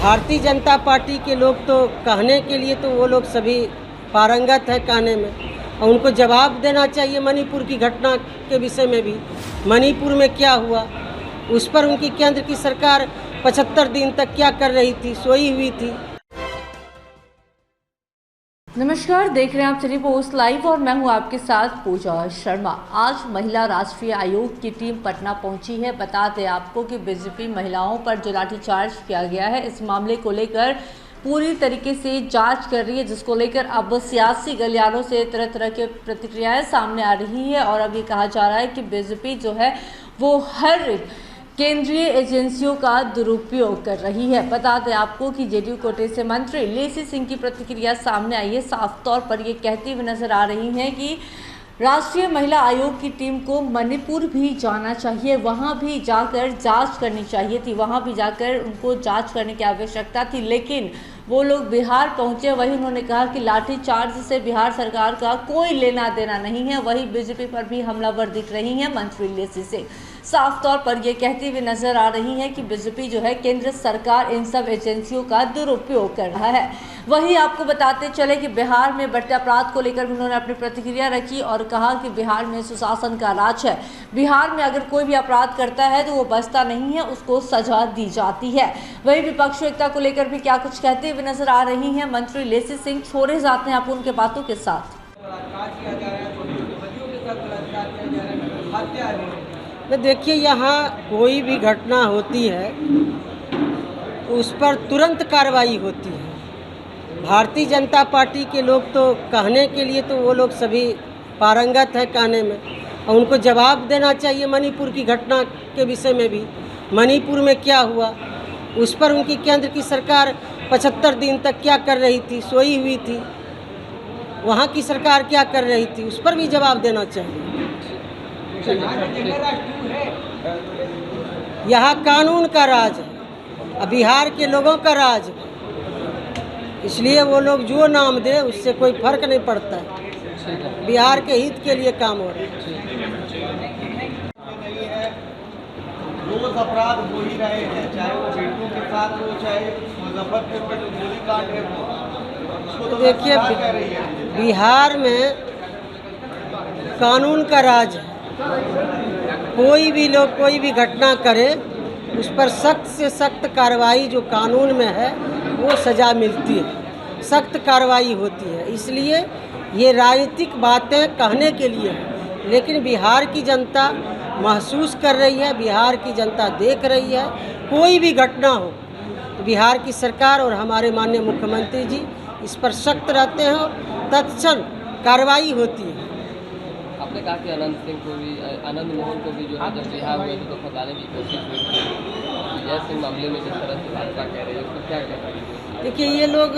Bharatiya Janata party के लोग तो कहने के लिए तो वो लोग सभी पारंगत है कहने में, और उनको जवाब देना चाहिए मणिपुर की घटना के विषय में भी। मणिपुर में क्या हुआ, उस पर उनकी केंद्र की सरकार 75 दिन तक क्या कर रही थी, सोई हुई थी। नमस्कार, देख रहे हैं आप सिटी पोस्ट लाइव और मैं हूं आपके साथ पूजा शर्मा। आज महिला राष्ट्रीय आयोग की टीम पटना पहुंची है। बता दें आपको कि बीजेपी महिलाओं पर जो लाठीचार्ज किया गया है, इस मामले को लेकर पूरी तरीके से जांच कर रही है, जिसको लेकर अब सियासी गलियारों से तरह तरह के प्रतिक्रियाएं सामने आ रही है। और अब ये कहा जा रहा है कि बीजेपी जो है वो हर केंद्रीय एजेंसियों का दुरुपयोग कर रही है। बता दें आपको कि जेडीयू कोटे से मंत्री लेसी सिंह की प्रतिक्रिया सामने आई है। साफ तौर पर ये कहती हुई नजर आ रही हैं कि राष्ट्रीय महिला आयोग की टीम को मणिपुर भी जाना चाहिए, वहां भी जाकर जांच करनी चाहिए थी, वहां भी जाकर उनको जांच करने की आवश्यकता थी, लेकिन वो लोग बिहार पहुंचे। वही उन्होंने कहा कि लाठीचार्ज से बिहार सरकार का कोई लेना देना नहीं है। वही बीजेपी पर भी हमलावर दिख रही हैं मंत्री लेसी सिंह। साफ तौर पर यह कहती हुई नजर आ रही है कि बीजेपी जो है केंद्र सरकार इन सब एजेंसियों का दुरुपयोग कर रहा है। वही आपको बताते चले कि बिहार में बढ़ते अपराध को लेकर उन्होंने अपनी प्रतिक्रिया रखी और कहा कि बिहार में सुशासन का राज है। बिहार में अगर कोई भी अपराध करता है तो वो बचता नहीं है, उसको सजा दी जाती है। वही विपक्ष एकता को लेकर भी क्या कुछ कहते हुए नजर आ रही हैं मंत्री लेसी सिंह। छोड़े जाते हैं आप उनके बातों के साथ। देखिए, यहाँ कोई भी घटना होती है तो उस पर तुरंत कार्रवाई होती है। भारतीय जनता पार्टी के लोग तो कहने के लिए तो वो लोग सभी पारंगत है कहने में, और उनको जवाब देना चाहिए मणिपुर की घटना के विषय में भी। मणिपुर में क्या हुआ, उस पर उनकी केंद्र की सरकार 75 दिन तक क्या कर रही थी, सोई हुई थी। वहाँ की सरकार क्या कर रही थी, उस पर भी जवाब देना चाहिए। यहाँ कानून का राज है, अब बिहार के लोगों का राज है, इसलिए वो लोग जो नाम दे उससे कोई फर्क नहीं पड़ता है। बिहार के हित के लिए काम हो रहा है। रोज अपराध हो ही रहे हैं, चाहे वो बेटियों के साथ हो, चाहे मुजफ्फरपुर में जो गोलीकांड है वो। देखिए, बिहार में कानून का राज है। कोई भी लोग कोई भी घटना करे उस पर सख्त से सख्त कार्रवाई जो कानून में है वो सज़ा मिलती है, सख्त कार्रवाई होती है। इसलिए ये राजनीतिक बातें कहने के लिए है, लेकिन बिहार की जनता महसूस कर रही है, बिहार की जनता देख रही है। कोई भी घटना हो तो बिहार की सरकार और हमारे माननीय मुख्यमंत्री जी इस पर सख्त रहते हैं और तत्क्षण कार्रवाई होती है। आपने कहा कि आनंद मोहन को भी जो है जब रिहा हुए तो फंसाने की कोशिश हुई थी। विजय सिंह मामले में जिस तरह से भाजपा कह रही है उसको क्या कह रही है? देखिए, ये लोग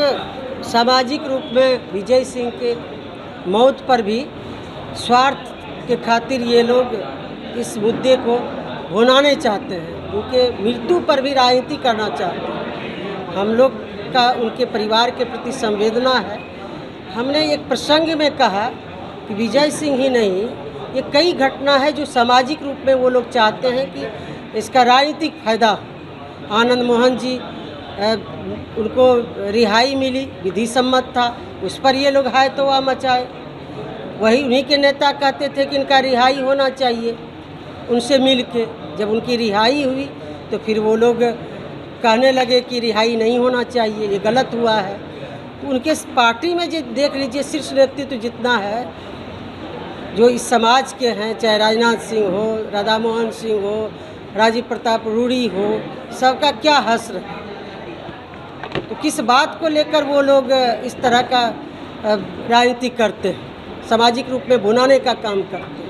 सामाजिक रूप में विजय सिंह के मौत पर भी स्वार्थ के खातिर ये लोग इस मुद्दे को भुनाने चाहते हैं, उनके मृत्यु पर भी राजनीति करना चाहते हैं। हम लोग का उनके परिवार के प्रति संवेदना है। हमने एक प्रसंग में कहा कि विजय सिंह ही नहीं, ये कई घटना है जो सामाजिक रूप में वो लोग चाहते हैं कि इसका राजनीतिक फायदा हो। आनंद मोहन जी उनको रिहाई मिली, विधि सम्मत था, उस पर ये लोग हाय तौबा मचाए। वही उन्हीं के नेता कहते थे कि इनका रिहाई होना चाहिए। उनसे मिल के जब उनकी रिहाई हुई तो फिर वो लोग कहने लगे कि रिहाई नहीं होना चाहिए, ये गलत हुआ है। तो उनके पार्टी में जो देख लीजिए शीर्ष नेतृत्व जितना है जो इस समाज के हैं, चाहे राजनाथ सिंह हो, राधा मोहन सिंह हो, राजीव प्रताप रूड़ी हो, सबका क्या हश्र है। तो किस बात को लेकर वो लोग इस तरह का राजनीति करते हैं, सामाजिक रूप में भुनाने का काम करते हैं।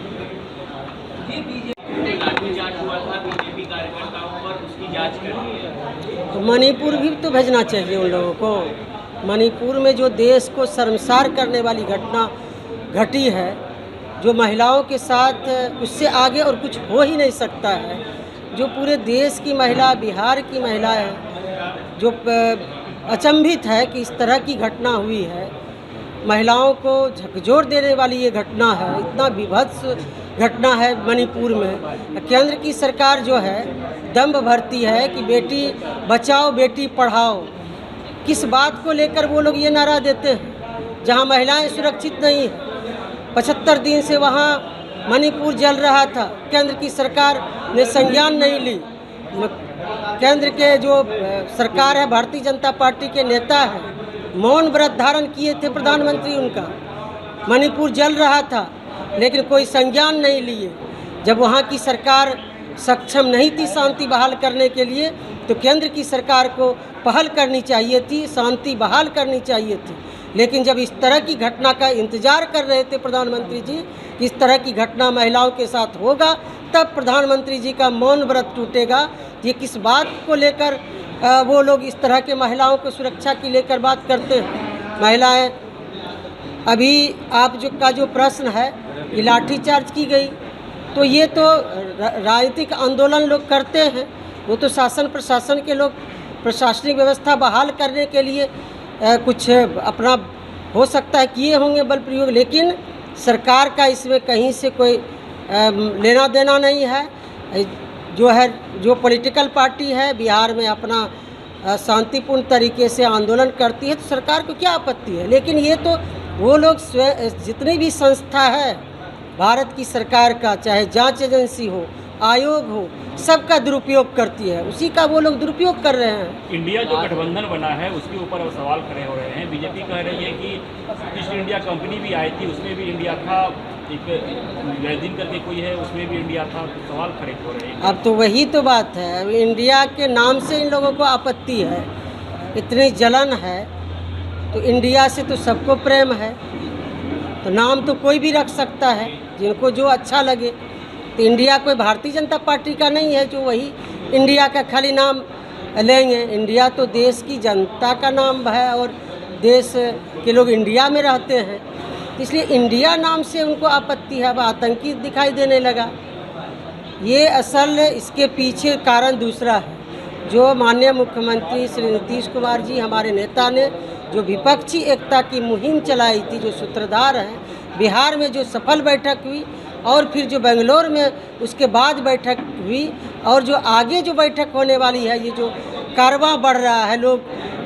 तो मणिपुर भी तो भेजना चाहिए उन लोगों को। मणिपुर में जो देश को शर्मसार करने वाली घटना घटी है, जो महिलाओं के साथ, उससे आगे और कुछ हो ही नहीं सकता है। जो पूरे देश की महिला, बिहार की महिला है, जो अचंभित है कि इस तरह की घटना हुई है। महिलाओं को झकझोर देने वाली ये घटना है, इतना विभत्स घटना है मणिपुर में। केंद्र की सरकार जो है दम्भ भरती है कि बेटी बचाओ बेटी पढ़ाओ। किस बात को लेकर वो लोग ये नारा देते हैं जहां महिलाएं सुरक्षित नहीं हैं। 75 दिन से वहां मणिपुर जल रहा था, केंद्र की सरकार ने संज्ञान नहीं ली। केंद्र के जो सरकार है, भारतीय जनता पार्टी के नेता हैं, मौन व्रत धारण किए थे प्रधानमंत्री उनका। मणिपुर जल रहा था लेकिन कोई संज्ञान नहीं लिए। जब वहाँ की सरकार सक्षम नहीं थी शांति बहाल करने के लिए, तो केंद्र की सरकार को पहल करनी चाहिए थी, शांति बहाल करनी चाहिए थी। लेकिन जब इस तरह की घटना का इंतजार कर रहे थे प्रधानमंत्री जी, इस तरह की घटना महिलाओं के साथ होगा, तब प्रधानमंत्री जी का मौन व्रत टूटेगा। ये किस बात को लेकर वो लोग इस तरह के महिलाओं को सुरक्षा की लेकर बात करते हैं। महिलाएं अभी आप जो प्रश्न है, ये लाठीचार्ज की गई, तो ये तो राजनीतिक आंदोलन लोग करते हैं। वो तो शासन प्रशासन के लोग प्रशासनिक व्यवस्था बहाल करने के लिए कुछ अपना हो सकता है किए होंगे बल प्रयोग, लेकिन सरकार का इसमें कहीं से कोई लेना देना नहीं है। जो पॉलिटिकल पार्टी है बिहार में अपना शांतिपूर्ण तरीके से आंदोलन करती है, तो सरकार को क्या आपत्ति है। लेकिन ये तो वो लोग जितनी भी संस्था है भारत की सरकार का, चाहे जांच एजेंसी हो, आयोग हो, सबका दुरुपयोग करती है, उसी का वो लोग दुरुपयोग कर रहे हैं। इंडिया जो गठबंधन बना है उसके ऊपर अब सवाल खड़े हो रहे हैं। बीजेपी कह रही है कि ईस्ट इंडिया कंपनी भी आई थी, उसमें भी इंडिया था, एक वैदिन करके कोई है उसमें भी इंडिया था, तो सवाल खड़े हो रहे हैं। अब तो वही तो बात है, अब इंडिया के नाम से इन लोगों को आपत्ति है, इतनी जलन है, तो इंडिया से तो सबको प्रेम है, तो नाम तो कोई भी रख सकता है जिनको जो अच्छा लगे। तो इंडिया कोई भारतीय जनता पार्टी का नहीं है जो वही इंडिया का खाली नाम लेंगे। इंडिया तो देश की जनता का नाम है और देश के लोग इंडिया में रहते हैं, इसलिए इंडिया नाम से उनको आपत्ति है। अब आतंकी दिखाई देने लगा। ये असल इसके पीछे कारण दूसरा है। जो माननीय मुख्यमंत्री श्री नीतीश कुमार जी, हमारे नेता ने जो विपक्षी एकता की मुहिम चलाई थी, जो सूत्रधार हैं, बिहार में जो सफल बैठक हुई और फिर जो बेंगलोर में उसके बाद बैठक हुई और जो आगे जो बैठक होने वाली है, ये जो कारवां बढ़ रहा है, लोग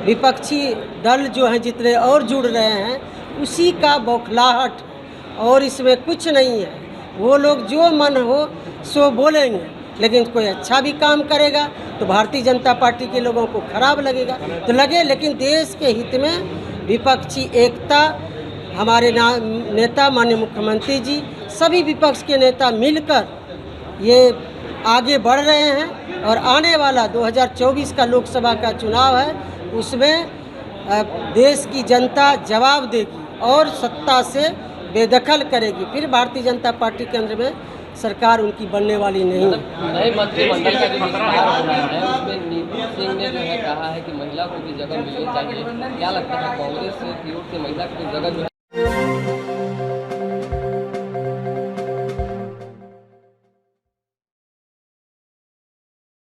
विपक्षी दल जो हैं जितने और जुड़ रहे हैं, उसी का बौखलाहट, और इसमें कुछ नहीं है। वो लोग जो मन हो सो बोलेंगे, लेकिन कोई अच्छा भी काम करेगा तो भारतीय जनता पार्टी के लोगों को खराब लगेगा, तो लगे। लेकिन देश के हित में विपक्षी एकता, हमारे नेता माननीय मुख्यमंत्री जी, सभी विपक्ष के नेता मिलकर ये आगे बढ़ रहे हैं और आने वाला 2024 का लोकसभा का चुनाव है, उसमें देश की जनता जवाब देगी और सत्ता से बेदखल करेगी। फिर भारतीय जनता पार्टी केंद्र में सरकार उनकी बनने वाली नहीं। नए मंत्रिमंडल का जो विस्तार हो रहा है उसमें नीतीश सिंह ने जो है कहा है कि महिला को भी जगह मिलनी चाहिए। क्या लगता है कांग्रेस की ओर से महिला को जगह जो